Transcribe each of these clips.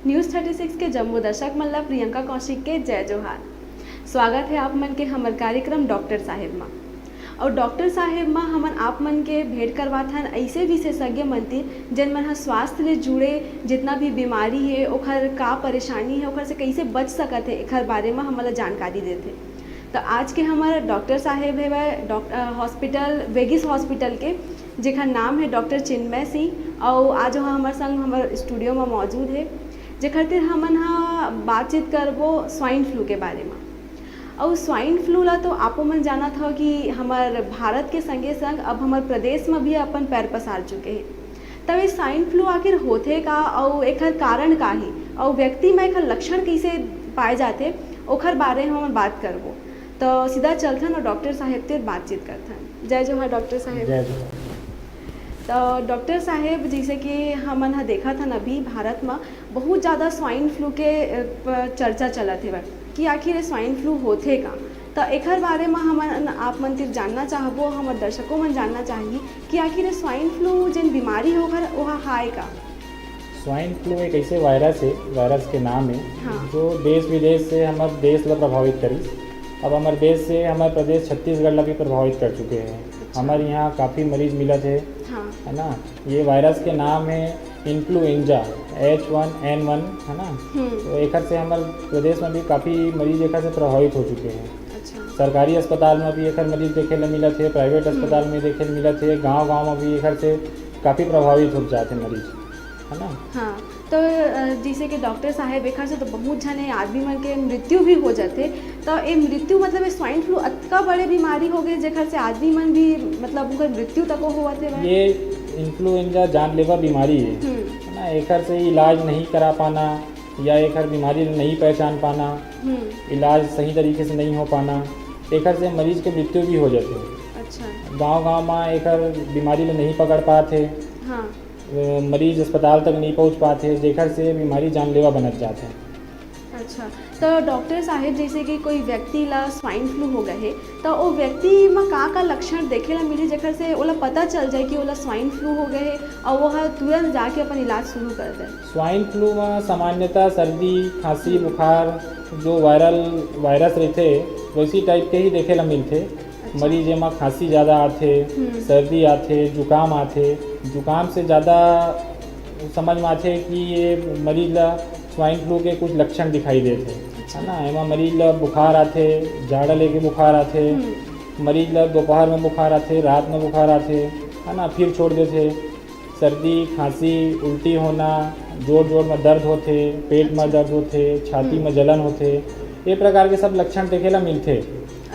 News 36 के जम्मू दर्शक मल्ला प्रियंका कौशिक के जय जोहार। स्वागत है आप मन के हमर कार्यक्रम डॉक्टर साहेब माँ। और डॉक्टर साहेब माँ हमन आप मन के भेंट करवाथन ऐसे विशेषज्ञ मनती जिन मन स्वास्थ्य ले जुड़े जितना भी बीमारी है ओखर का परेशानी है ओखर से कैसे बच सकत है एखर बारे में हमला जानकारी देते। तो आज के हमारे डॉक्टर साहेब है वह हॉस्पिटल वेगिस हॉस्पिटल के जेखर नाम है डॉक्टर चिन्मय सिंह और आज वहाँ हमारे संग हमारे स्टूडियो में मौजूद है जे खातिर हमन बातचीत करबो स्वाइन फ्लू के बारे में। और स्वाइन फ्लू ला तो आपो मन जाना था कि हमारे भारत के संगे संग अब हमारे प्रदेश में भी अपन पैर पसार चुके हैं। तब ये स्वाइन फ्लू आखिर होते का और एकर कारण का ही और व्यक्ति में एकर लक्षण कैसे पाए जाते ओखर बारे में हम बात करबो। तो सीधा चलथन और डॉक्टर साहेब से बातचीत करथन। जय जोहार डॉक्टर साहेब। जय जोहार। तो डॉक्टर साहेब जैसे कि हमन देखा था अभी भारत में बहुत ज़्यादा स्वाइन फ्लू के चर्चा चलत है कि आखिर स्वाइन फ्लू होते का। तो एकर बारे में हमन आप मन तिर जानना चाहबो हमारे दर्शकों मन जानना चाहिए कि आखिर स्वाइन फ्लू जिन बीमारी होकर वह हाय का। स्वाइन फ्लू एक ऐसे वायरस है, वायरस के नाम है हाँ। जो देश विदेश से हमारे देश ला प्रभावित करी। अब हमारे देश से हमारे प्रदेश छत्तीसगढ़ ला भी प्रभावित कर चुके हैं। अच्छा। हमारे यहाँ काफ़ी मरीज मिला थे। हाँ। है ना। ये वायरस के नाम है इन्फ्लुएंजा H1N1 है ना। तो एक से हमारे प्रदेश में भी काफ़ी मरीज एक से प्रभावित हो चुके हैं। अच्छा। सरकारी अस्पताल में भी एक मरीज देखे ला मिला थे, प्राइवेट अस्पताल में देखे ला मिला थे, गांव में भी एक से काफ़ी प्रभावित हो जाते मरीज, है ना। हाँ। तो जैसे कि डॉक्टर साहेब एक से तो बहुत जने आदमी मन के मृत्यु भी हो जाते। तो ये मृत्यु मतलब स्वाइन फ्लू अतका बड़े बीमारी हो गए जेखर से आदमी मन भी मतलब उनका मृत्यु तक हुआ थे। ये इन्फ्लुएंजा जानलेवा बीमारी है ना। एक से इलाज नहीं करा पाना या एक बीमारी नहीं पहचान पाना, इलाज सही तरीके से नहीं हो पाना, एक से मरीज के मृत्यु भी हो जाते हैं। अच्छा। गाँव में एक बीमारी नहीं पकड़ पाते। हाँ। मरीज अस्पताल तक नहीं पहुंच पाते जेखर से बीमारी जानलेवा बनत जाते हैं। अच्छा। तो डॉक्टर साहेब जैसे कि कोई व्यक्ति ला स्वाइन फ्लू हो गए है तो वो व्यक्ति में का लक्षण देखे ला मिली जेखर से ओला पता चल जाए कि ओला स्वाइन फ्लू हो गए है और वह तुरंत जाके अपन इलाज शुरू कर दे। स्वाइन फ्लू में सामान्यतः सर्दी खांसी बुखार जो वायरस रहते वैसी टाइप के ही देखे ला मिलते। अच्छा। मरीज में खांसी ज़्यादा आते, सर्दी आते, जुकाम आते। जुकाम से ज़्यादा समझ में आते कि ये मरीज ला स्वाइन फ्लू के कुछ लक्षण दिखाई देते। अच्छा। है ना। एमा मरीज ला बुखार आते, जाड़ा लेके बुखार आते, मरीज ला दोपहर में बुखार आते, रात में बुखार आते, है ना, फिर छोड़ देते। सर्दी खांसी उल्टी होना, जोर में दर्द होते, पेट में दर्द होते, छाती में जलन होते, ये प्रकार के सब लक्षण देखे ला मिलते।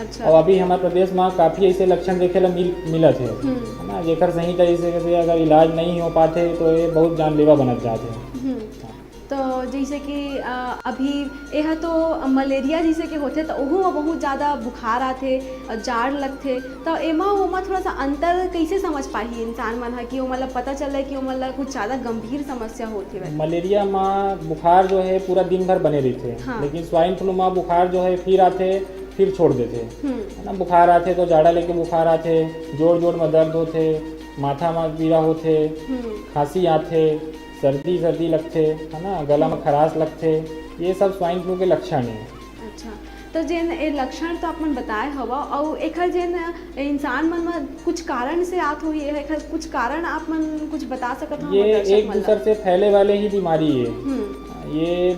अच्छा। और अभी हमारे प्रदेश में काफ़ी ऐसे लक्षण देखे ला मिलत है ना। जेकर सही तरीके से अगर इलाज नहीं हो पाते तो ये बहुत जानलेवा बनत जाते हैं। तो जैसे कि अभी यह तो मलेरिया जैसे कि होते तो वह बहुत ज़्यादा बुखार आते जाड़ लगते। तो एमा ओमा थोड़ा सा अंतर कैसे समझ पाही इंसान मन है कि मतलब पता चल है कि मतलब कुछ ज़्यादा गंभीर समस्या होती है। मलेरिया में बुखार जो है पूरा दिन भर बने रहते। हाँ। लेकिन स्वाइन फ्लू में बुखार जो है फिर आते फिर छोड़ देते, है ना। बुखार आते तो जाड़ा लेके बुखार आते, जोर में दर्द होते, माथा में पीड़ा होते, खांसी आते, सर्दी लगते, है ना, गला में खराश लगते, ये सब स्वाइन फ्लू के लक्षण हैं। अच्छा। तो जिन ये लक्षण तो अपन बताए हवा और एक जिन इंसान मन में कुछ कारण से आत हुई है कुछ कारण आप मन कुछ बता सकते हो? ये एक दूसरे से फैले वाले ही बीमारी है। ये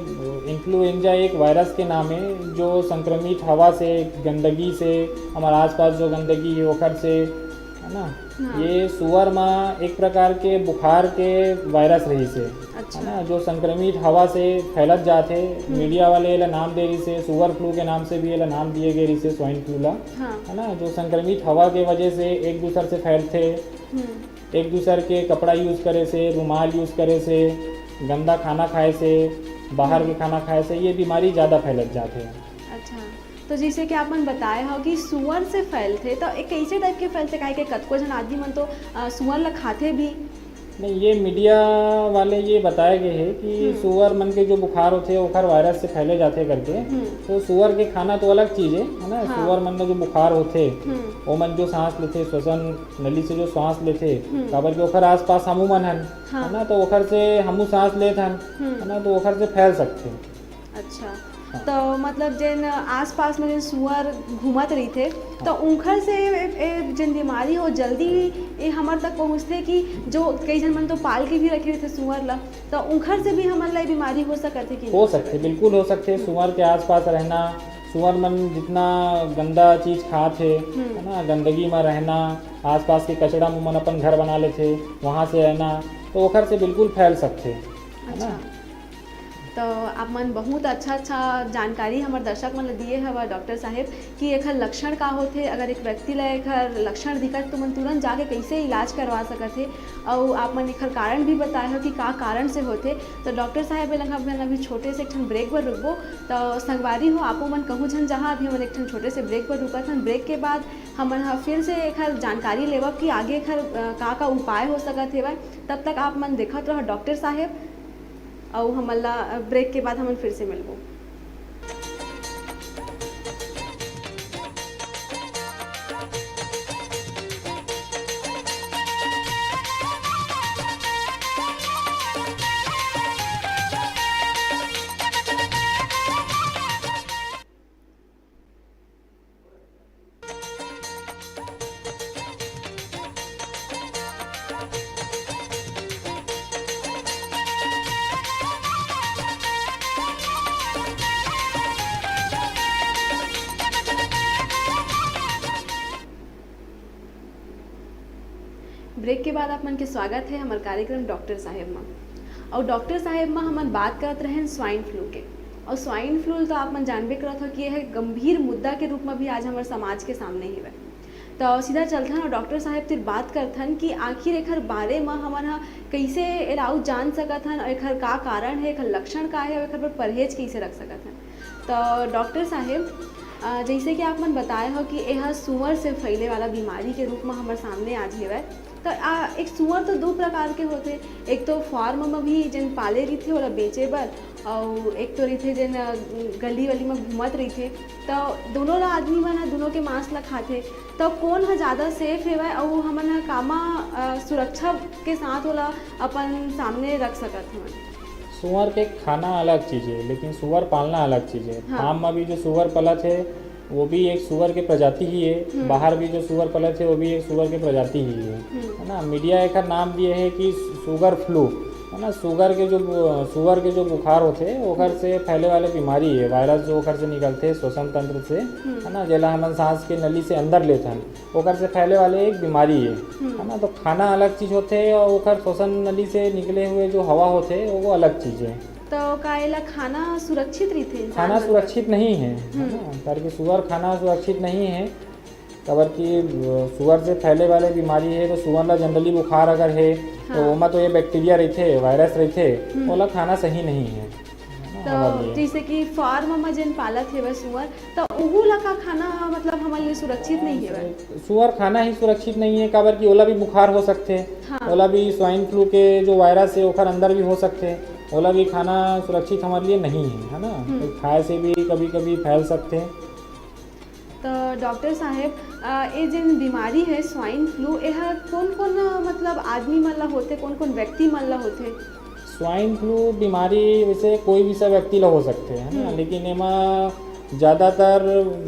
इन्फ्लुएंजा एक वायरस के नाम है जो संक्रमित हवा से गंदगी से हमारे आसपास जो गंदगी है ओखर से, है ना। हाँ। ये सुअर में एक प्रकार के बुखार के वायरस रही से। अच्छा। है ना, जो संक्रमित हवा से फैलत जाते। मीडिया वाले ये नाम दे रही से सुअर फ्लू के नाम से भी ये नाम दिए गए रही से स्वाइन फ्लू ला। हाँ। है ना, जो संक्रमित हवा के वजह से एक दूसरे से फैलते, एक दूसरे के कपड़ा यूज़ करे से, रुमाल यूज़ करे से, गंदा खाना खाए से, बाहर के खाना खाए से ये बीमारी ज़्यादा फैलत जाते हैं। अच्छा। तो जैसे कि आपन बताए हो कि सुअर से फैलते तो एक कैसे टाइप के फैलते काहे के कतको जन आदमी मन तो सुअर ला खाते भी नहीं, ये मीडिया वाले ये बताए गए है कि सुअर मन के जो बुखार होते हैं ओखर वायरस से फैले जाते करके। तो सुअर के खाना तो अलग चीज़ है ना। हाँ। सुअर मन में जो बुखार होते वो मन जो सांस लेते, श्वसन नली से जो सांस लेते, काबर के ओखर आसपास हमू मन हन, हाँ। है ना, तो ओखर से हमू सांस लेत हन, है ना, तो ओखर से फैल सकते। अच्छा, तो मतलब जिन आसपास में जिन सुअर घूमत रही थे तो उनखर से जिन बीमारी हो जल्दी ये हमार तक पहुँचते कि जो कई जन मन तो पाल के भी रखे थे सुअर ला, तो उनखर से भी हमारे ला बीमारी हो सकत है कि हो सकते, बिल्कुल हो सकते। सुअर के आसपास रहना, सुअर मन जितना गंदा चीज़ खाते है ना, गंदगी में रहना, आसपास के कचड़ा में मन अपन घर बना लेते, वहाँ से रहना, तो ओखर से बिल्कुल फैल सकते, है ना। तो आप मन बहुत अच्छा जानकारी हमारे दर्शक मन दिए हवा डॉक्टर साहेब कि एखर लक्षण का होते, अगर एक व्यक्ति ला एखर लक्षण दिखत तो मन तुरंत जाके कैसे इलाज करवा सकत है, और आप मन एखर कारण भी बताए हो कि का कारण से होते। तो डॉक्टर साहेब अभी छोटे से एक ठन ब्रेक पर रुकबो, तो संगवारी हो आपो मन कहूँ झन जहाँ अभी हमन एक ठन छोटे से ब्रेक पर रुकत हन। ब्रेक के बाद हमन फिर से एखर जानकारी लेवब कि आगे एखर का उपाय हो सकत है। तब तक आप मन देखत रहो डॉक्टर साहेब, और हमला ब्रेक के बाद हम फिर से मिलबो। ब्रेक के बाद आप मन के स्वागत है हमारे कार्यक्रम डॉक्टर साहेब में। और डॉक्टर साहेब में हमन बात करत रहे स्वाइन फ्लू के, और स्वाइन फ्लू तो आप मन जानबे करत हो कि यह गंभीर मुद्दा के रूप में भी आज हमारे समाज के सामने ही है। तो सीधा चलथन और डॉक्टर साहेब फिर बात करथन कि आखिर एखर बारे में हमन हा कैसे एराउ जान सकत हन, एखर का कारण है, एखर लक्षण का है, और एखर पर परहेज कैसे रख सकत हन। तो डॉक्टर साहेब जैसे कि आप मन बताए हो कि यह सुअर से फैले वाला बीमारी के रूप में हमारे सामने आज है। तो एक सुअर तो दो प्रकार के होते, एक तो फार्म में भी जिन पाले रही थे वाला बेचे बर, और एक तो रही थे जिन गली वली में घूमत रही थे। तो दोनों ला आदमी मन दोनों के मांस ला खाते, तो कौन है ज़्यादा सेफ है और हमन कामा सुरक्षा के साथ वाला अपन सामने रख सकत हन। सुअर के खाना अलग चीज़ है, लेकिन सुअर पालना अलग चीज़ है। हाँ। फार्म में भी जो सुअर पलत है वो भी एक सुअर के प्रजाति ही है, बाहर भी जो सुअर पलत है वो भी एक सुअर के प्रजाति ही है ना। मीडिया एक नाम दिए है कि सुगर फ्लू, है ना। सुअर के जो बुखार होते हैं ओखर से फैले वाले बीमारी है, वायरस जो ओखर से निकलते हैं श्वसन तंत्र से, है ना, जेला हम सांस के नली से अंदर लेते हैं, ओखर से फैले वाले एक बीमारी है ना। तो खाना अलग चीज़ होते हैं और ओखर श्वसन नली से निकले हुए जो हवा होते हैं वो अलग चीज़ है। तो कायला खाना सुरक्षित रही थे? खाना सुरक्षित नहीं है ना, करके सुअर खाना सुरक्षित नहीं है। कबर की सुअर से फैले वाले बीमारी है, तो सुअर ला जनरली बुखार अगर है तो ओमा तो ये बैक्टीरिया रहते, वायरस रहते, ओला खाना सही नहीं है। तो जैसे कि फार्म में जिन पालत है वह सुअर, तो उहू ला का खाना मतलब हमारे लिए सुरक्षित नहीं है? सुअर खाना ही सुरक्षित नहीं है, काबर की ओला भी बुखार हो सकते, ओला भी स्वाइन फ्लू के जो वायरस है ओखर अंदर भी हो सकते, ओला भी खाना सुरक्षित हमारे लिए नहीं है ना। तो खाए से भी कभी कभी फैल सकते हैं। तो डॉक्टर साहेब ये जिन बीमारी है स्वाइन फ्लू, यह कौन कौन मतलब आदमी मन ला होते, कौन कौन व्यक्ति मन ला होते? स्वाइन फ्लू बीमारी वैसे कोई भी सा व्यक्ति ला हो सकते हैं ना, लेकिन एमा ज़्यादातर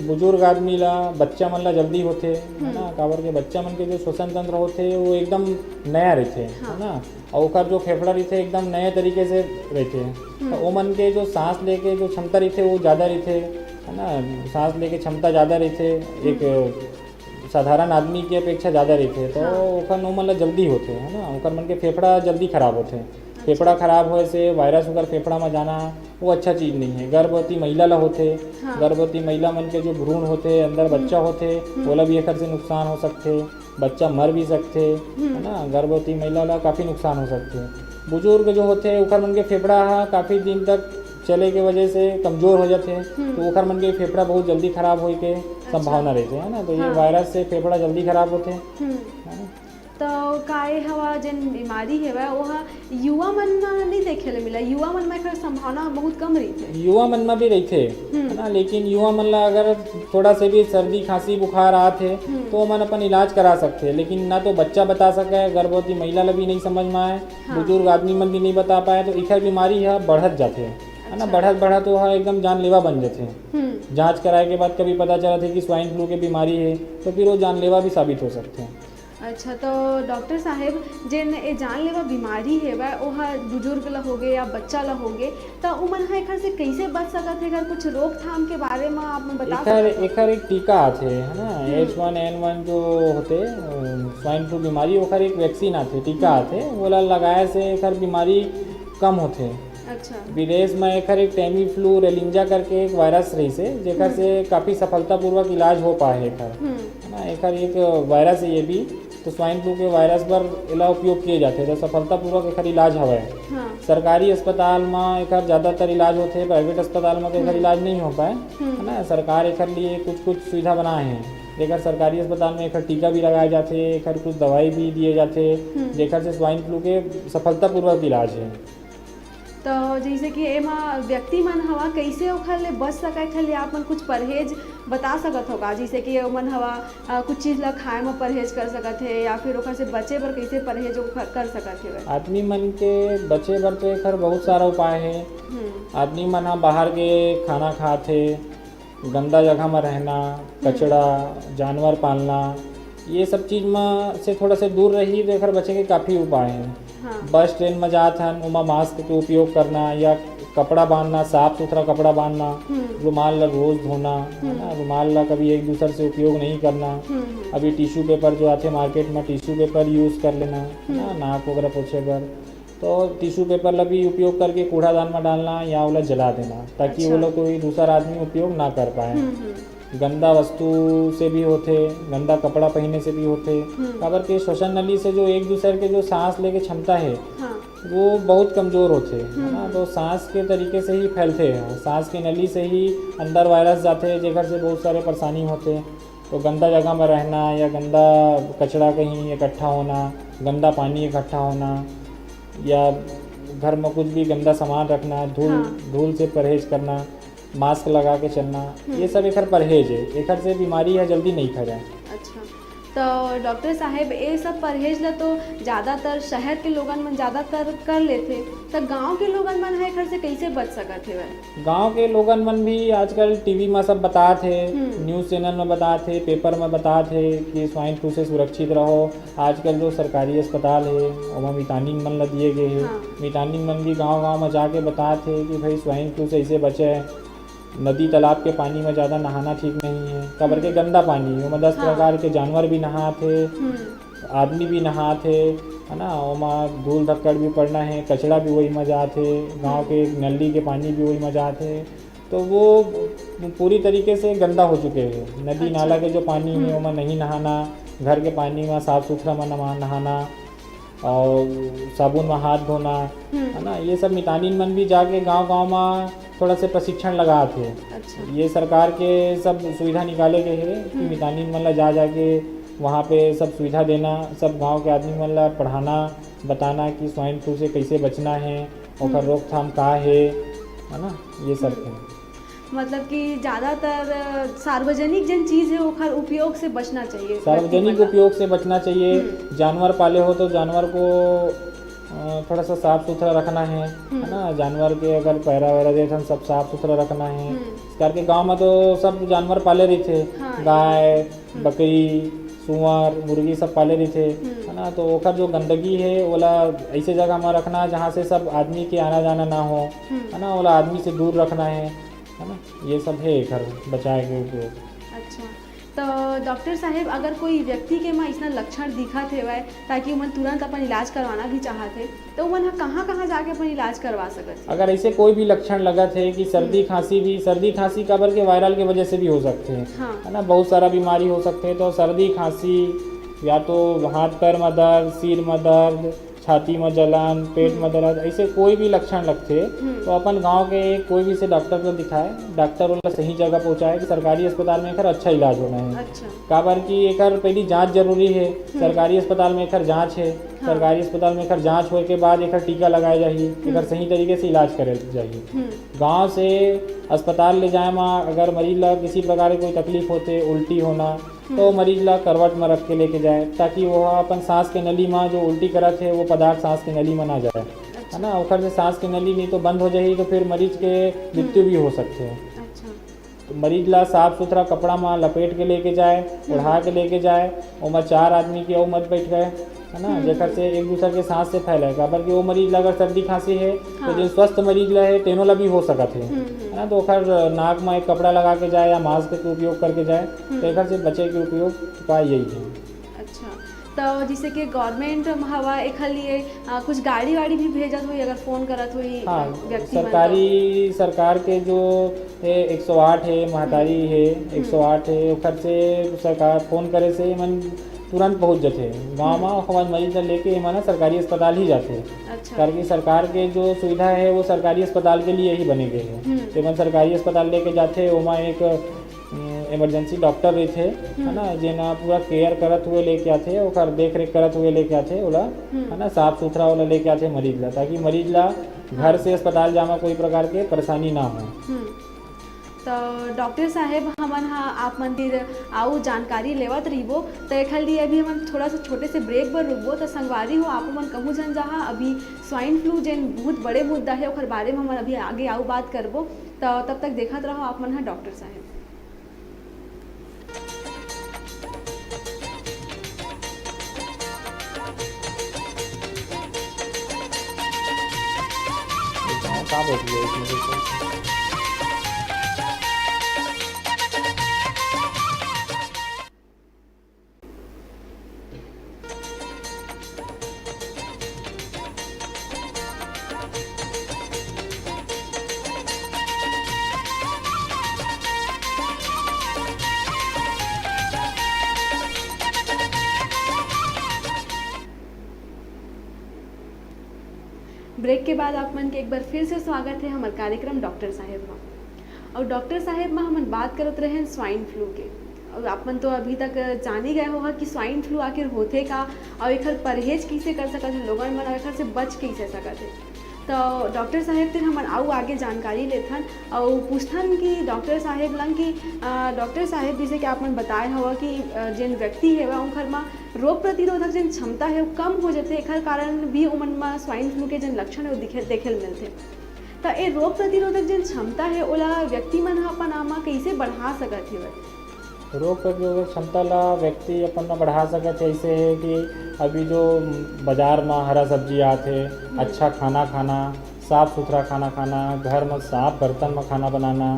बुजुर्ग आदमी ला, बच्चा मन ला जल्दी होते, है ना। काबर के बच्चा मन के जो श्वसन तंत्र होते वो एकदम नया रहते, है ना, और ओकर जो फेफड़ा रहते एकदम नए तरीके से रहते, तो वो मन के जो सांस लेके जो क्षमता रहते वो ज़्यादा रहते, है ना। सांस लेके क्षमता ज़्यादा रहते, एक साधारण आदमी की अपेक्षा ज़्यादा रहते, तो ओकर नो मन ला जल्दी होते, है ना। ओकर मन के फेफड़ा जल्दी खराब होते, फेफड़ा खराब होए से वायरस ओकर फेफड़ा में जाना वो अच्छा चीज़ नहीं है। गर्भवती महिला ला होते, गर्भवती महिला मन के जो भ्रूण होते अंदर बच्चा होते ओला भी एकर से नुकसान हो सकते, बच्चा मर भी सकते, है ना। गर्भवती महिला ला काफ़ी नुकसान हो सकते। बुजुर्ग जो होते ओकर मन के फेफड़ा काफ़ी दिन तक चले के वजह से कमज़ोर हो जाते, तो ओकर मन के फेफड़ा बहुत जल्दी खराब होए के संभावना रहते, है ना। तो ये वायरस से फेफड़ा जल्दी खराब होते, है ना। तो काए हवा जन बीमारी हेवै ओहा युवा मन में नहीं देखे ले मिला, युवा मन में एकर संभावना बहुत कम रही थे। युवा मन में भी रहते है ना, लेकिन युवा मन ला अगर थोड़ा से भी सर्दी खांसी बुखार आते तो मन अपन इलाज करा सकते, लेकिन ना तो बच्चा बता सके, गर्भवती महिला ला भी नहीं समझ में आए, बुजुर्ग आदमी मन भी नहीं बता पाए, तो इखर बीमारी है बढ़त जाते है ना, बढ़त तो है एकदम जानलेवा बन जाते। जांच कराए के बाद कभी पता चला थे कि स्वाइन फ्लू की बीमारी है तो फिर वो जानलेवा भी साबित हो सकते हैं। अच्छा, तो डॉक्टर साहेब जेन ए जानलेवा बीमारी हेवै ओहा बुजुर्ग ला होगे या बच्चा ला होगे तो उमन ह एखर से कैसे बच सकत है? अगर कुछ रोकथाम के बारे में आप बता सकते एखर एक टीका आथे है ना, H1N1 जो होते स्वाइन फ्लू बीमारी ओखर एक वैक्सीन आथे, टीका आथे, ओला लगाए से एखर बीमारी कम होथे। अच्छा, विदेश में एखर एक टेमी फ्लू रेलिंजा करके एक वायरस रही से जेकर से काफ़ी सफलतापूर्वक इलाज हो पाए एखर है ना, एखर एक वायरस है ये भी, तो स्वाइन फ्लू के वायरस पर इला उपयोग किए जाते तो सफलतापूर्वक एखर इलाज हवै। सरकारी अस्पताल में एखर ज़्यादातर इलाज होते, प्राइवेट अस्पताल में तो एखर इलाज नहीं हो पाए है ना। सरकार एखर लिए कुछ सुविधा बनाए हैं, जेकर सरकारी अस्पताल में एखर टीका भी लगाए जाते, एखर कुछ दवाई भी दिए जाते जेकर से स्वाइन फ्लू के सफलतापूर्वक इलाज है। तो जैसे कि एमा व्यक्ति मन हवा कैसे ओखर ले बच सकत है, आप मन कुछ परहेज बता सकत होगा, जैसे कि मन हवा कुछ चीज़ ला खाए में परहेज कर सकत है या फिर ओखर से बचे बर कैसे परहेज कर सकत है? आदमी मन के बचे बर तो एखर बहुत सारा उपाय है। आदमी मन ह बाहर के खाना खाते, गंदा जगह में रहना, कचड़ा, जानवर पालना, ये सब चीज़ में से थोड़ा से दूर रही तो एखर बचे के काफ़ी उपाय हैं। बस ट्रेन में जात हन उमा मास्क के उपयोग करना या कपड़ा बांधना, साफ सुथरा कपड़ा बांधना, रुमाल ला रोज धोना है ना, रुमाल ला कभी एक दूसरे से उपयोग नहीं करना। अभी टिश्यू पेपर जो आते मार्केट में टिश्यू पेपर यूज़ कर लेना है ना, नाक वगैरह पोछे पर, तो टिश्यू पेपर ला भी उपयोग करके कूड़ादान में डालना या ओला जला देना ताकि वो लोग कोई दूसरा आदमी उपयोग ना कर पाए। गंदा वस्तु से भी होते, गंदा कपड़ा पहनने से भी होते, काबर के श्वसन नली से जो एक दूसरे के जो सांस लेके क्षमता है वो बहुत कमज़ोर होते है ना, तो सांस के तरीके से ही फैलते हैं, सांस की नली से ही अंदर वायरस जाते हैं जेकर से बहुत सारे परेशानी होते। तो गंदा जगह में रहना या गंदा कचरा कहीं इकट्ठा होना, गंदा पानी इकट्ठा होना या घर में कुछ भी गंदा सामान रखना, धूल से परहेज करना, मास्क लगा के चलना, ये सब एखर परहेज है, एखर से बीमारी है जल्दी नहीं फैले। अच्छा, तो डॉक्टर साहेब ये सब परहेज ला तो ज़्यादातर शहर के लोगन मन ज़्यादातर कर लेते, तो गांव के लोगन मन है एखर से कैसे बच सकत है? गांव के लोगन मन भी आजकल टीवी में सब बताते, न्यूज़ चैनल में बताते, पेपर में बताते कि स्वाइन फ्लू से सुरक्षित रहो। आजकल जो सरकारी अस्पताल है वहाँ विटामिन मन ला दिए गए हैं, विटामिन मन भी गाँव में जाके बताते कि भाई स्वाइन फ्लू से ऐसे बचे। नदी तालाब के पानी में ज़्यादा नहाना ठीक नहीं है, काबर के गंदा पानी है, 10 प्रकार के जानवर भी नहाते, आदमी भी नहाते है ना, वहाँ धूल धक्कड़ भी पड़ना है, कचड़ा भी वही में जाते, गाँव के नली के पानी भी वही में जाते, तो वो पूरी तरीके से गंदा हो चुके हैं। नदी नाला के जो पानी है वहाँ नहीं नहाना, घर के पानी में साफ़ सुथरा में नहाना और साबुन में हाथ धोना है ना, ये सब मितानिन मन भी जाके गांव में थोड़ा से प्रशिक्षण लगा थे। अच्छा। ये सरकार के सब सुविधा निकाले गए हैं कि मितानिन मन ला जाके वहाँ पे सब सुविधा देना, सब गांव के आदमी मन ला पढ़ाना, बताना कि स्वाइन फ्लू से कैसे बचना है, और रोकथाम का है ना, ये सब है। मतलब कि ज़्यादातर सार्वजनिक जन चीज़ है ओखर उपयोग से बचना चाहिए, सार्वजनिक उपयोग से बचना चाहिए। जानवर पाले हो तो जानवर को थोड़ा सा साफ़ सुथरा रखना है ना, जानवर के अगर पैरा वैरा देते सब साफ़ सुथरा रखना है। इस करके गांव में तो सब जानवर पाले रही थे, गाय, बकरी, सुअर, मुर्गी सब पाले रही थे है ना, तो ओकर जो गंदगी है ओला ऐसे जगह में रखना जहाँ से सब आदमी के आना जाना ना हो है ना, ओला आदमी से दूर रखना है ना, ये सब है घर बचाए के उपयोग। अच्छा, तो डॉक्टर साहेब अगर कोई व्यक्ति के में ऐसा लक्षण दिखत है ताकि उमन तुरंत अपन इलाज करवाना भी चाहते तो उमन कहाँ जाके अपन इलाज करवा सकते? अगर ऐसे कोई भी लक्षण लगत है कि सर्दी खांसी काबर के वायरल के वजह से भी हो सकते हैं है ना, बहुत सारा बीमारी हो सकते हैं। तो सर्दी खांसी या तो हाथ पैर में दर्द, सिर में दर्द, छाती में जलन, पेट में दर्द, ऐसे कोई भी लक्षण लगते तो अपन गांव के कोई भी से डॉक्टर को दिखाए, डॉक्टर वाला सही जगह पहुंचाए कि सरकारी अस्पताल में एकर अच्छा इलाज होना है। अच्छा। काबर कि एकर पहली जांच जरूरी है। सरकारी अस्पताल में एकर जांच है। सरकारी अस्पताल में एकर जांच होए के बाद एकर टीका लगाया जाही, एकर सही तरीके से इलाज करे जाही। गांव से अस्पताल ले जाए में अगर मरीज ला किसी प्रकार की कोई तकलीफ होते, उल्टी होना, तो मरीज ला करवट में रख के लेके जाए ताकि वो अपन सांस के नली में जो उल्टी करत है वो पदार्थ सांस के नली में ना जाए, है ना। ओकर से सांस की नली नहीं तो बंद हो जाएगी तो फिर मरीज के मृत्यु भी हो सकते हैं। तो मरीज ला साफ सुथरा कपड़ा में लपेट के लेके जाए, ओढ़ा के लेके जाए, और 4 आदमी के मत बैठ गए, है ना, जेकर से एक दूसरे के सांस से फैलेगा। बल्कि वो मरीज ला अगर सर्दी खांसी है तो जो स्वस्थ मरीज ला है तेनों ला भी हो सकत है ना। तो ओकर नाक में एक कपड़ा लगा के जाए या मास्क के उपयोग करके जाए, तो एकर से बचे के उपयोग उपाय यही है। अच्छा, तो जैसे कि गवर्नमेंट हवा एक लिए कुछ गाड़ी वाड़ी भी भेजत हुई अगर फ़ोन करत हुई? हाँ, सरकार के जो 108 है, महतारी है 108 है, ओकर से सरकार फ़ोन करे से मन तुरंत पहुंच जाते गाँव में। हमारे मरीज लेके माना सरकारी अस्पताल ही जाते हैं। अच्छा। कारण कि सरकार के जो सुविधा है वो सरकारी अस्पताल के लिए ही बने गए हैं। तो मन सरकारी अस्पताल लेके जाते वहाँ एक इमरजेंसी डॉक्टर रहते, है ना, जेना पूरा केयर करत हुए लेके आते, और देख रेख करत हुए लेके आते ओला, है ना, साफ सुथरा वाला लेके आते मरीज ला, ताकि मरीज ला घर से अस्पताल जामा कोई प्रकार के परेशानी ना हो। तो डॉक्टर साहेब हमन आप मंदिर आऊ जानकारी लेवत रहिबो, तो एक लिए अभी हम थोड़ा सा छोटे से ब्रेक पर रुकबो। तो संगवारी हो आप मन कहूँ जन जहाँ अभी स्वाइन फ्लू जेन बहुत बड़े मुद्दा है और बारे में हम अभी आगे आऊ बात करबो। तो तब तक देखत रहो आप मन डॉक्टर साहेब। ब्रेक के बाद आप मन के एक बार फिर से स्वागत है हमारे कार्यक्रम डॉक्टर साहेब में। और डॉक्टर साहेब में हम बात करते रहे हैं स्वाइन फ्लू के। और आप मन तो अभी तक जान ही गए होगा कि स्वाइन फ्लू आखिर होते का और एक परहेज कैसे कर सकते हैं लोगन मन, एक से बच कैसे सकते हैं। तो डॉक्टर साहेब फिर हम आऊ आगे जानकारी लेथन और पूछथन कि डॉक्टर साहेब लंग कि डॉक्टर साहेब जैसे कि आप मन बताए हुआ कि जिन व्यक्ति है वह उनकर में रोग प्रतिरोधक जिन क्षमता है वो कम हो जाते, एक कारण भी उमन में स्वाइन फ्लू के जिन लक्षण है वो देखे मिलते। तो ये रोग प्रतिरोधक जिन क्षमता है ओला व्यक्ति मन अपन आमा कैसे बढ़ा सकत है? रोग प्रतिरोधक क्षमता ला व्यक्ति अपन में बढ़ा सकते ऐसे है कि अभी जो बाजार में हरा सब्जी आते, अच्छा खाना खाना, साफ सुथरा खाना खाना, घर में साफ बर्तन में खाना बनाना,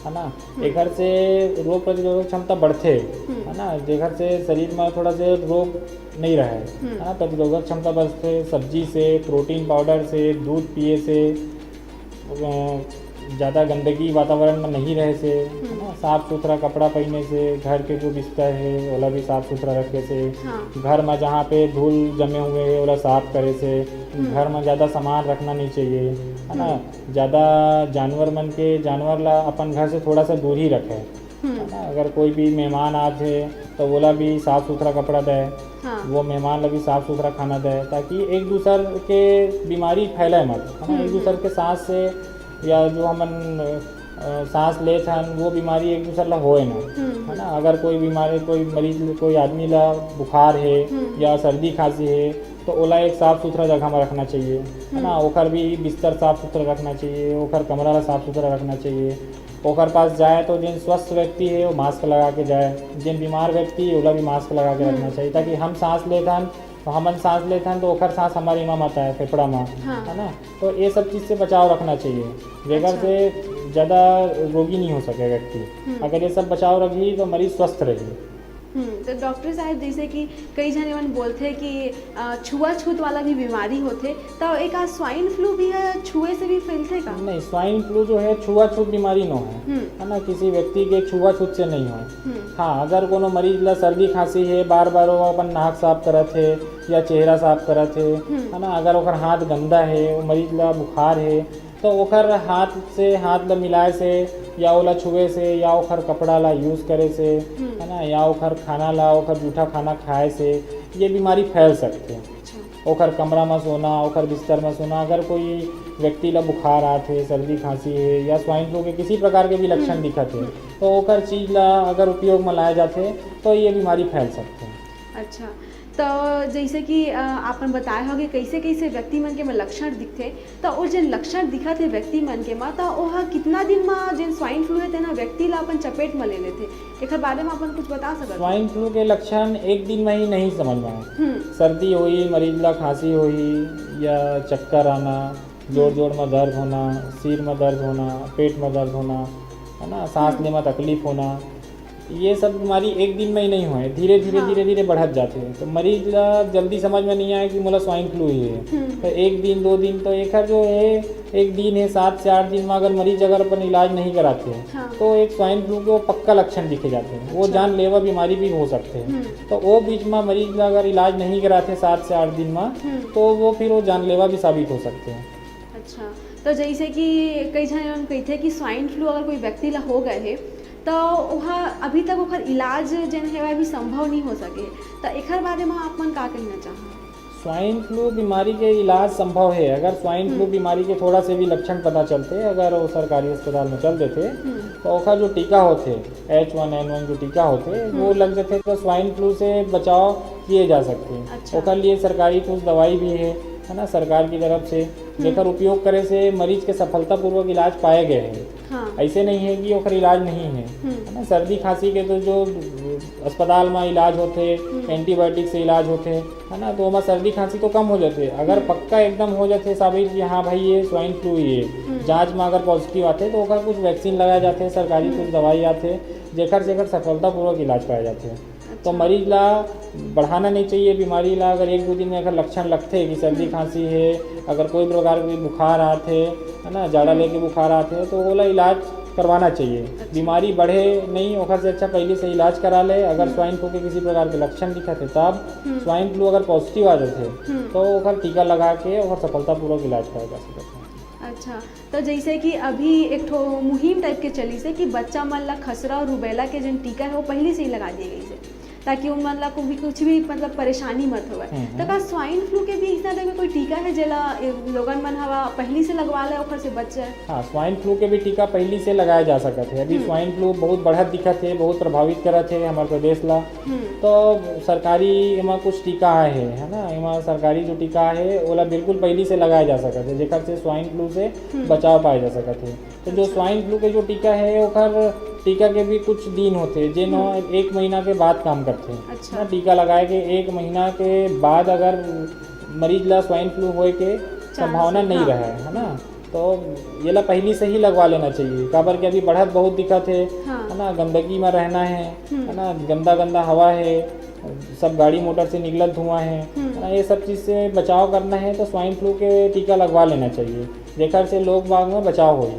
है ना, एक से रोग प्रतिरोधक क्षमता बढ़ते, है ना, जेकर से शरीर में थोड़ा से रोग नहीं रहे, है ना, प्रतिरोधक क्षमता बढ़ते सब्जी से, प्रोटीन पाउडर से, दूध पिए से, ज़्यादा गंदगी वातावरण में नहीं रहे से, है ना, साफ़ सुथरा कपड़ा पहनने से, घर के जो बिस्तर है ओला भी साफ़ सुथरा रखे से, घर में जहाँ पे धूल जमे हुए है ओला साफ़ करे से, घर में ज़्यादा सामान रखना नहीं चाहिए, है ना, ज़्यादा जानवर ला अपन घर से थोड़ा सा दूर ही रखे, है ना। अगर कोई भी मेहमान आते तो ओला भी साफ़ सुथरा कपड़ा दे, वो मेहमान ला भी साफ़ सुथरा खाना दे, ताकि एक दूसरे के बीमारी फैले मत, है ना। एक दूसरे के सांस से या जो हमन सांस लेते हैं वो बीमारी एक दूसरे ला होए ना, है ना। अगर कोई बीमारी कोई मरीज कोई आदमी ला बुखार है या सर्दी खांसी है तो ओला एक साफ़ सुथरा जगह में रखना चाहिए, है ना। ओकर भी बिस्तर साफ़ सुथरा रखना चाहिए, ओकर कमरा ला साफ़ सुथरा रखना चाहिए। ओकर पास जाए तो जिन स्वस्थ व्यक्ति है वो मास्क लगा के जाए, जिन बीमार व्यक्ति है ओला भी मास्क लगा के रखना चाहिए, ताकि हम सांस लेते हैं तो हमन सांस लेते हैं तो ओकर सांस हमारी में आता है फेफड़ा में, है ना। तो ये सब चीज़ से बचाव रखना चाहिए, जेकर से ज़्यादा रोगी नहीं हो सके व्यक्ति। अगर ये सब बचाव रखी तो मरीज स्वस्थ रहेगी। तो डॉक्टर साहब जैसे कि कई जन मन बोलते कि छुआछूत वाला भी बीमारी होते, तो एक स्वाइन फ्लू भी है, छुए से भी फैलते का? नहीं, स्वाइन फ्लू जो है छुआछूत बीमारी न है ना, किसी व्यक्ति के छुआछूत से नहीं हो। हाँ, अगर कोनो मरीज ला सर्दी खांसी है, बार बार वो अपन नाक साफ करत है या चेहरा साफ करत है ना, अगर ओकर हाथ गंदा है, वो मरीज ला बुखार है, तो ओकर हाथ ला मिलाए से या ओला छुए से या ओकर कपड़ा ला यूज़ करे से है ना, या ओकर खाना ला ओकर जूठा खाना खाए से ये बीमारी फैल सकते हैं। ओकर कमरा में सोना, ओकर बिस्तर में सोना, अगर कोई व्यक्ति ला बुखार आते, सर्दी खांसी है या स्वाइन फ्लू के किसी प्रकार के भी लक्षण दिखत है, तो ओकर चीज़ ला अगर उपयोग में लाए जाते तो ये बीमारी फैल सकते हैं। अच्छा, तो जैसे कि आपन बताए हो कि कैसे कैसे व्यक्ति मन के में लक्षण दिखते, तो वो जिन लक्षण दिखत है व्यक्ति मन के में, तो वह कितना दिन में जिन स्वाइन फ्लू है ना व्यक्ति ला अपन चपेट में ले लेते, एक बारे में अपन कुछ बता सकते? स्वाइन फ्लू के लक्षण एक दिन में ही नहीं समझ में आए। सर्दी हुई, मरीज ला खांसी हुई या चक्कर आना, जोड़ जोड़ में दर्द होना, सिर में दर्द होना, पेट में दर्द होना, है ना, सांस लेने में तकलीफ होना, ये सब बीमारी एक दिन में ही नहीं हुए, धीरे धीरे बढ़त जाते हैं। तो मरीज ला जल्दी समझ में नहीं आया कि मोला स्वाइन फ्लू ही है, तो एक दिन 2 दिन, तो एक जो है एक दिन है 7 से 8 दिन में अगर मरीज अगर अपन इलाज नहीं कराते हैं तो एक स्वाइन फ्लू के वो पक्का लक्षण दिखे जाते हैं। वो जानलेवा बीमारी भी हो सकते हैं। तो वो बीच में मरीज ला अगर इलाज नहीं कराते 7 से 8 दिन में, तो वो फिर वो जानलेवा भी साबित हो सकते हैं। अच्छा, तो जैसे कि कई जन कहते कि स्वाइन फ्लू अगर कोई व्यक्ति ला हो गए है तो वह अभी तक ओकर इलाज जन है वह भी संभव नहीं हो सके, तो एक बारे में आप मन का कहना चाहें? स्वाइन फ्लू बीमारी के इलाज संभव है। अगर स्वाइन फ्लू बीमारी के थोड़ा से भी लक्षण पता चलते, अगर वो सरकारी अस्पताल में चल देते, तो ओका जो टीका होते H1N1 जो टीका होते वो लग जाते, तो स्वाइन फ्लू से बचाव किए जा सकते हैं। अच्छा। ओकर लिए सरकारी कुछ दवाई भी है ना, सरकार की तरफ से, जेकर उपयोग करे से मरीज के सफलतापूर्वक इलाज पाए गए हैं। हाँ। ऐसे नहीं है कि ओकर इलाज नहीं है ना। सर्दी खांसी के तो जो अस्पताल में इलाज होते, एंटीबायोटिक से इलाज होते है ना, तो हमारा सर्दी खांसी तो कम हो जाते। अगर पक्का एकदम हो जाते साबित कि हाँ भाई ये स्वाइन फ्लू ही है, जांच में अगर पॉजिटिव आते तो ओकर कुछ वैक्सीन लगाए जाते हैं, सरकारी कुछ दवाई आते जेकर सफलतापूर्वक इलाज पाए जाते हैं। तो मरीज ला बढ़ाना नहीं चाहिए बीमारी ला। अगर 1-2 दिन में अगर लक्षण लगते हैं कि सर्दी खांसी है, अगर कोई प्रकार के बुखार आते है ना, जाड़ा लेके बुखार आते हैं, तो वो इलाज करवाना चाहिए। बीमारी बढ़े नहीं, ओखर से अच्छा पहले से इलाज करा ले। अगर स्वाइन फ्लू के किसी प्रकार के लक्षण दिखते तब स्वाइन फ्लू अगर पॉजिटिव आ जाते तो ओखर टीका लगा के ओखर सफलतापूर्वक इलाज पाया जा सकता है। अच्छा, तो जैसे कि अभी एक ठो मुहिम टाइप के चली से कि बच्चा मन ला खसरा और रूबेला के जन टीका है वो पहले से ही लगा दिए गई से, ताकि उन मन ला को भी कुछ भी मतलब परेशानी मत होवे। तो का स्वाइन फ्लू के भी इस तरह में कोई टीका है जेला लोगन मन हवा पहली से लगवा ले ओखर से बच जाए? हाँ, स्वाइन फ्लू के भी टीका पहली से लगाया जा सकत है। अभी स्वाइन फ्लू बहुत बढ़त दिखत है, बहुत प्रभावित करत है हमारे प्रदेश ला। तो सरकारी एमा कुछ टीका है ना, एमा सरकारी जो टीका है ओला बिल्कुल पहली से लगाया जा सकत है, जेकर से स्वाइन फ्लू से बचाव पाया जा सकत है। तो जो स्वाइन फ्लू के जो टीका है ओखर टीका के भी कुछ दिन होते जिन 1 महीना के बाद काम करते हैं। अच्छा। ना टीका लगाए के 1 महीना के बाद अगर मरीज ला स्वाइन फ्लू होए के संभावना नहीं रहे है ना, तो ये ला पहली से ही लगवा लेना चाहिए। काबर के अभी बढ़त बहुत दिक्कत है ना, गंदगी में रहना है ना, गंदा हवा है, सब गाड़ी मोटर से निकलत धुआं है ना, ये सब चीज़ से बचाव करना है तो स्वाइन फ्लू के टीका लगवा लेना चाहिए, जेकर से लोग बाग में बचाव हो।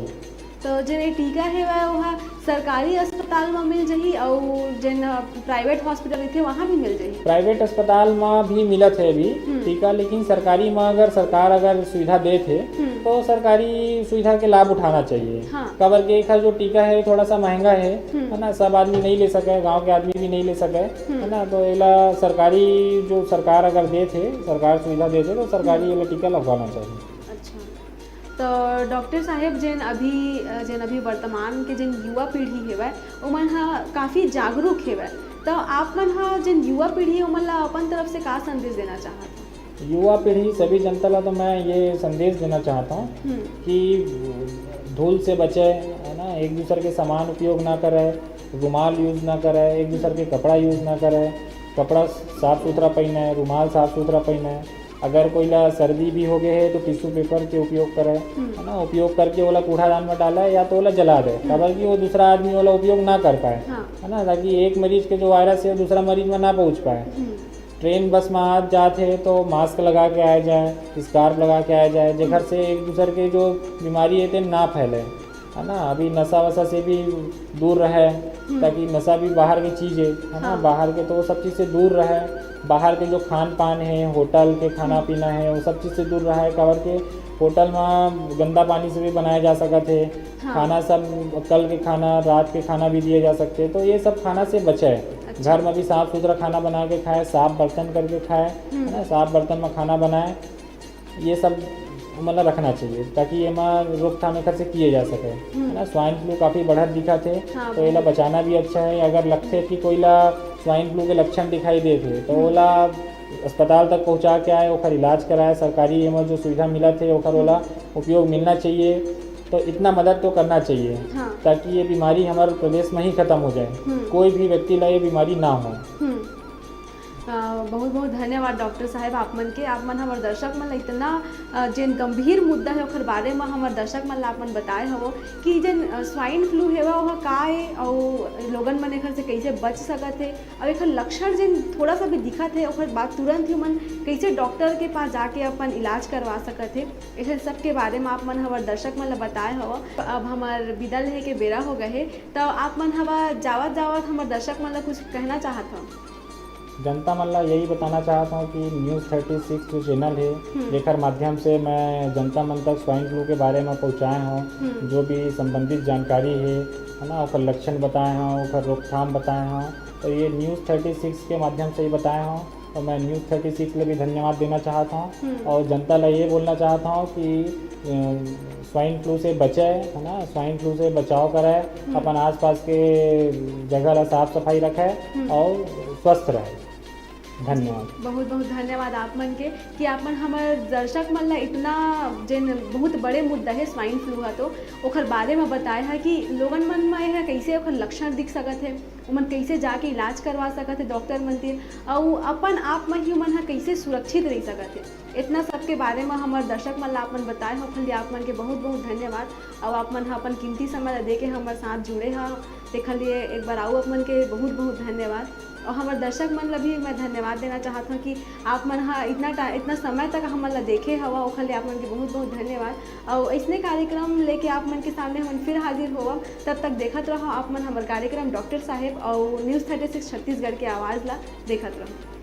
तो जो टीका है वह सरकारी अस्पताल में मिल जाही और जिन प्राइवेट हॉस्पिटल थे वहाँ भी मिल जाही? प्राइवेट अस्पताल में भी मिलत है अभी टीका, लेकिन सरकारी में अगर सरकार अगर सुविधा दे थे तो सरकारी सुविधा के लाभ उठाना चाहिए। कबर के एक जो टीका है थोड़ा सा महंगा है ना, सब आदमी नहीं ले सके, गांव के आदमी भी नहीं ले सके है ना, तो इला सरकारी जो सरकार अगर दे थे, सरकार सुविधा दे थे तो सरकारी ये टीका लगवाना चाहिए। तो डॉक्टर साहेब जिन अभी वर्तमान के जिन युवा पीढ़ी हेवै उमन हा काफ़ी जागरूक हेवै, तो आप मन हा जिन युवा पीढ़ी उमन ला अपन तरफ से का संदेश देना चाहता? युवा पीढ़ी सभी जनता ला तो मैं ये संदेश देना चाहता हूँ कि धूल से बचे है ना, एक दूसरे के सामान उपयोग ना करे, रुमाल यूज़ ना करे, एक दूसरे के कपड़ा यूज़ ना करे, कपड़ा साफ़ सुथरा पहने, रुमाल साफ़ सुथरा पहने। अगर कोई ला सर्दी भी हो गए है तो टिश्यू पेपर के उपयोग करे, है ना, उपयोग करके ओला कूड़ादान में डाले या तो ओला जला दे, खबर कि वो दूसरा आदमी ओला उपयोग ना कर पाए, है ना, ताकि एक मरीज के जो वायरस है दूसरा मरीज में ना पहुँच पाए। ट्रेन बस में आज जाते तो मास्क लगा के आया जाए, स्कार्फ लगा के आया जाए, जेकर से एक दूसरे के जो बीमारी है ना फैले, है ना। अभी नशा वशा से भी दूर रहे, ताकि नशा भी बाहर की चीज़ है ना, बाहर के तो वो सब चीज़ से दूर रहे। बाहर के जो खान पान है, होटल के खाना पीना है, वो सब चीज़ से दूर रहा है। खबर के होटल में गंदा पानी से भी बनाया जा सकते है, खाना सब कल के खाना रात के खाना भी दिए जा सकते हैं, तो ये सब खाना से बचे। घर में भी साफ़ सुथरा खाना बना के खाए, साफ़ बर्तन करके खाए, है ना, साफ़ बर्तन में खाना बनाए, ये सब मतलब रखना चाहिए ताकि ये में रोकथाम एक से किए जा सके, है ना। स्वाइन फ्लू काफ़ी बढ़त दिखा थे, तो ये बचाना भी अच्छा है। अगर लगते कि कोई ला स्वाइन फ्लू के लक्षण दिखाई दे थे तो ओला अस्पताल तक पहुंचा के आए, ओखर इलाज कराए, सरकारी एम जो सुविधा मिला थे ओखर ओला उपयोग मिलना चाहिए। तो इतना मदद तो करना चाहिए, ताकि ये बीमारी हमारे प्रदेश में ही ख़त्म हो जाए, कोई भी व्यक्ति ला ये बीमारी ना हो। बहुत बहुत धन्यवाद डॉक्टर साहब आप मन हमारे दर्शक मन इतना जेन गंभीर मुद्दा है ओकर बारे में हमारे दर्शक मन आप मन बताए हो कि जेन स्वाइन फ्लू है वह का है और लोगन मन एखर से कैसे बच सकत है और एखर लक्षण जेन थोड़ा सा भी दिखत है ओकर बाद तुरंत ही मन कैसे डॉक्टर के पास जाके अपन इलाज करवा सकत है, एखर सब के बारे में आप मन हमारे दर्शक मन बताए हो। अब हमार विदा लेहे के बेरा हो गए है, तो आप मन हवा जावत हमारे दर्शक मन कुछ कहना चाहत हो? जनता मन ला यही बताना चाहता हूँ कि न्यूज़ 36 जो चैनल है जेकर माध्यम से मैं जनता मन तक स्वाइन फ्लू के बारे में पहुँचाए हूँ, जो भी संबंधित जानकारी है ना, उसका लक्षण बताए हों, उसका रोकथाम बताए हों, तो ये न्यूज़ 36 के माध्यम से ही बताए हों। तो मैं न्यूज़ 36 के लिए भी धन्यवाद देना चाहता हूँ और जनता ला ये बोलना चाहता हूँ कि स्वाइन फ्लू से बचे, है ना, स्वाइन फ्लू से बचाव करे, अपन आसपास के जगह ला साफ सफाई रखे और स्वस्थ रहे। धन्यवाद। बहुत बहुत धन्यवाद आप मन के कि आप मन हमारे दर्शक मन ला इतना जेन बहुत बड़े मुद्दा है स्वाइन फ्लू है तो ओखर बारे में बताया है कि लोगन मन में है कैसे ओखर लक्षण दिख सकत है, उमन कैसे जाके इलाज करवा सकत है डॉक्टर मन तीर, और अपन आप में ही मन है कैसे सुरक्षित रह सकत है। इतना सब के बारे में हमारे दर्शक मन ला आप मन बताए हो, खाली आप मन के बहुत बहुत धन्यवाद। और आप मन अपन कीमती समय दे के हमारे साथ जुड़े हो, देखा लिए एक बार आओ आप मन के बहुत बहुत धन्यवाद। और हमारे दर्शक मन ला भी मैं धन्यवाद देना चाहता हूँ कि आप मन हाँ इतना समय तक हम ला देखे हवा, वो खाली आप मन के बहुत बहुत धन्यवाद। और ऐसने कार्यक्रम लेके आप मन के सामने हम फिर हाजिर होगा, तब तक देखत रहो आप मन हमारे कार्यक्रम डॉक्टर साहेब और न्यूज़ 36 छत्तीसगढ़ के आवाज़ ला देखत रहो।